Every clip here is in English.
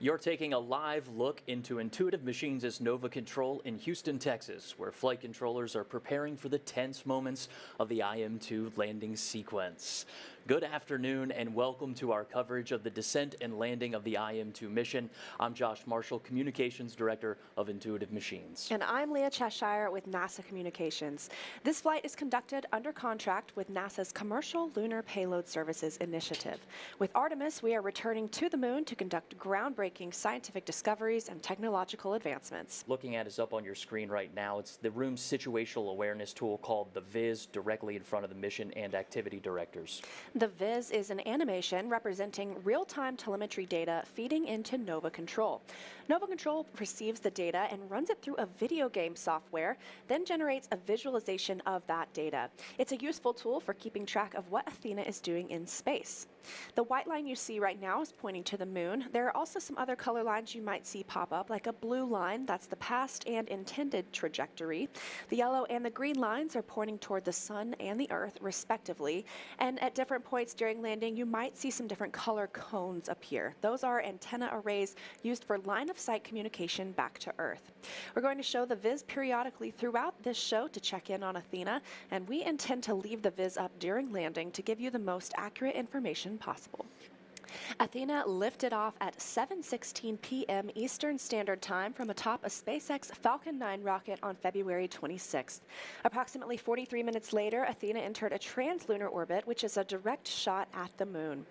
You're taking a live look into Intuitive Machines' Nova Control in Houston, Texas, where flight controllers are preparing for the tense moments of the IM-2 landing sequence. Good afternoon and welcome to our coverage of the descent and landing of the IM-2 mission. I'm Josh Marshall, Communications Director of Intuitive Machines. And I'm Leah Cheshire with NASA Communications. This flight is conducted under contract with NASA's Commercial Lunar Payload Services Initiative. With Artemis, we are returning to the moon to conduct groundbreaking scientific discoveries and technological advancements. Looking at is up on your screen right now. It's the room's situational awareness tool called the Viz, directly in front of the mission and activity directors. The Viz is an animation representing real-time telemetry data feeding into Nova Control. Nova Control receives the data and runs it through a video game software, then generates a visualization of that data. It's a useful tool for keeping track of what Athena is doing in space. The white line you see right now is pointing to the moon. There are also some other color lines you might see pop up, like a blue line, that's the past and intended trajectory. The yellow and the green lines are pointing toward the sun and the earth, respectively. And at different points during landing, you might see some different color cones appear. Those are antenna arrays used for line-of-sight communication back to Earth. We're going to show the Viz periodically throughout this show to check in on Athena, and we intend to leave the Viz up during landing to give you the most accurate information possible. Athena lifted off at 7:16 p.m. Eastern Standard Time from atop a SpaceX Falcon 9 rocket on February 26th. Approximately 43 minutes later, Athena entered a translunar orbit, which is a direct shot at the moon.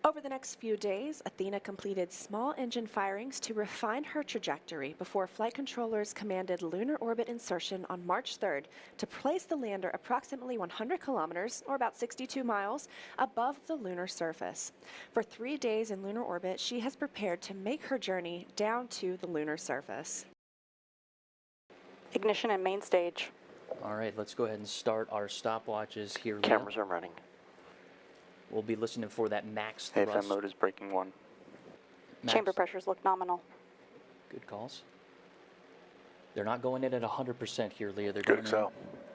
Over the next few days, Athena completed small engine firings to refine her trajectory before flight controllers commanded lunar orbit insertion on March 3rd to place the lander approximately 100 kilometers, or about 62 miles, above the lunar surface. For 3 days in lunar orbit, she has prepared to make her journey down to the lunar surface. Ignition and main stage. All right, let's go ahead and start our stopwatches here. Cameras are running. We'll be listening for that max thrust. AFM mode is breaking 1. Chamber pressures look nominal. Good calls. They're not going in at 100% here, Leah. They're Good going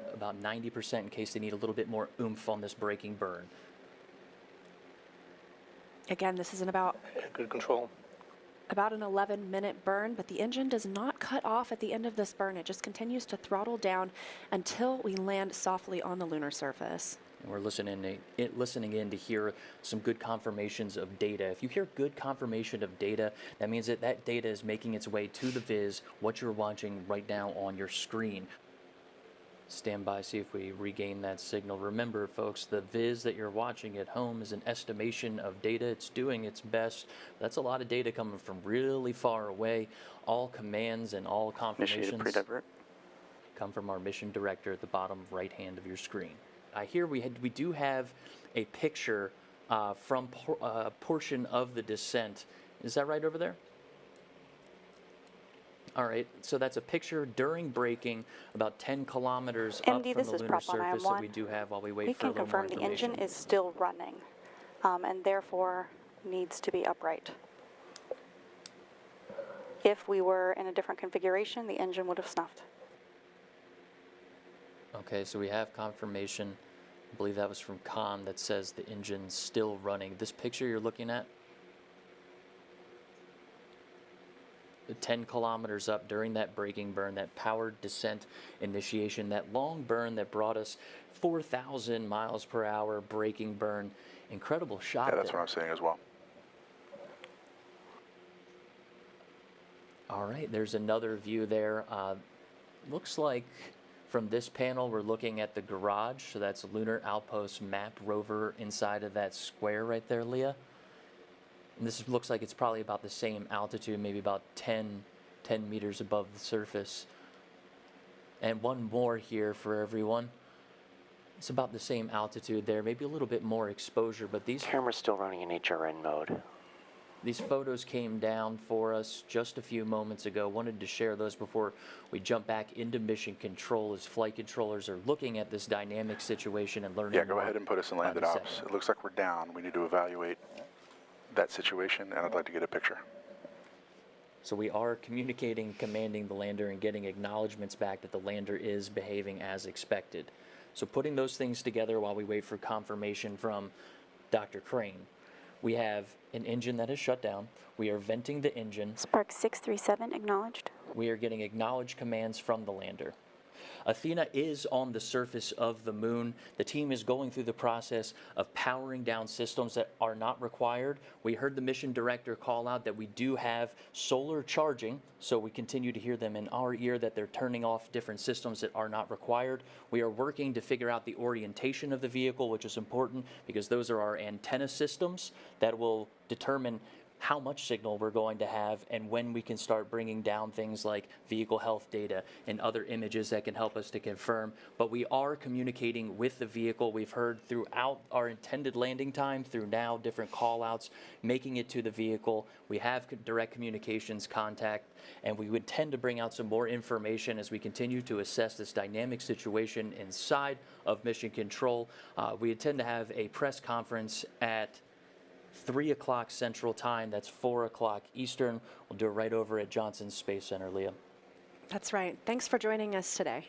in about 90% in case they need a little bit more oomph on this braking burn. Again, this is Good control. about an 11-minute burn, but the engine does not cut off at the end of this burn. It just continues to throttle down until we land softly on the lunar surface. And we're listening in to hear some good confirmations of data. If you hear good confirmation of data, that means that that data is making its way to the Viz, what you're watching right now on your screen. Stand by, see if we regain that signal. Remember, folks, the Viz that you're watching at home is an estimation of data. It's doing its best. That's a lot of data coming from really far away. All commands and all confirmations come from our mission director at the bottom right hand of your screen. Here we do have a picture from a portion of the descent. Is that right over there? All right, so that's a picture during braking, about 10 kilometers up from the lunar surface that we do have while we wait for a little more information. We can confirm the engine is still running and therefore needs to be upright. If we were in a different configuration, the engine would have snuffed. Okay, so we have confirmation. I believe that was from Con that says the engine's still running. This picture you're looking at, the 10 kilometers up during that braking burn, that powered descent initiation, that long burn that brought us 4,000 miles per hour braking burn. Incredible shot. Yeah, that's what I'm saying as well. All right, there's another view there. Looks like from this panel, we're looking at the garage. So that's Lunar Outpost Map rover inside of that square right there, Leah. And this looks like it's probably about the same altitude, maybe about 10 meters above the surface. And one more here for everyone. It's about the same altitude there, maybe a little bit more exposure, but these Camera's still running in HRN mode. These photos came down for us just a few moments ago. Wanted to share those before we jump back into mission control as flight controllers are looking at this dynamic situation and learning. Yeah, go ahead and put us in landed ops. It looks like we're down. We need to evaluate that situation, and I'd like to get a picture. So we are communicating, commanding the lander, and getting acknowledgments back that the lander is behaving as expected. So putting those things together while we wait for confirmation from Dr. Crane. We have an engine that is shut down. We are venting the engine. Spark 637 acknowledged. We are getting acknowledged commands from the lander. Athena is on the surface of the moon. The team is going through the process of powering down systems that are not required. We heard the mission director call out that we do have solar charging, so we continue to hear them in our ear that they're turning off different systems that are not required. We are working to figure out the orientation of the vehicle, which is important because those are our antenna systems that will determine how much signal we're going to have and when we can start bringing down things like vehicle health data and other images that can help us to confirm. But we are communicating with the vehicle. We've heard throughout our intended landing time, through now different call outs, making it to the vehicle. We have direct communications contact, and we would tend to bring out some more information as we continue to assess this dynamic situation inside of Mission Control. We intend to have a press conference at 3 o'clock Central Time. That's 4 o'clock Eastern. We'll do it right over at Johnson Space Center, Leah. That's right. Thanks for joining us today.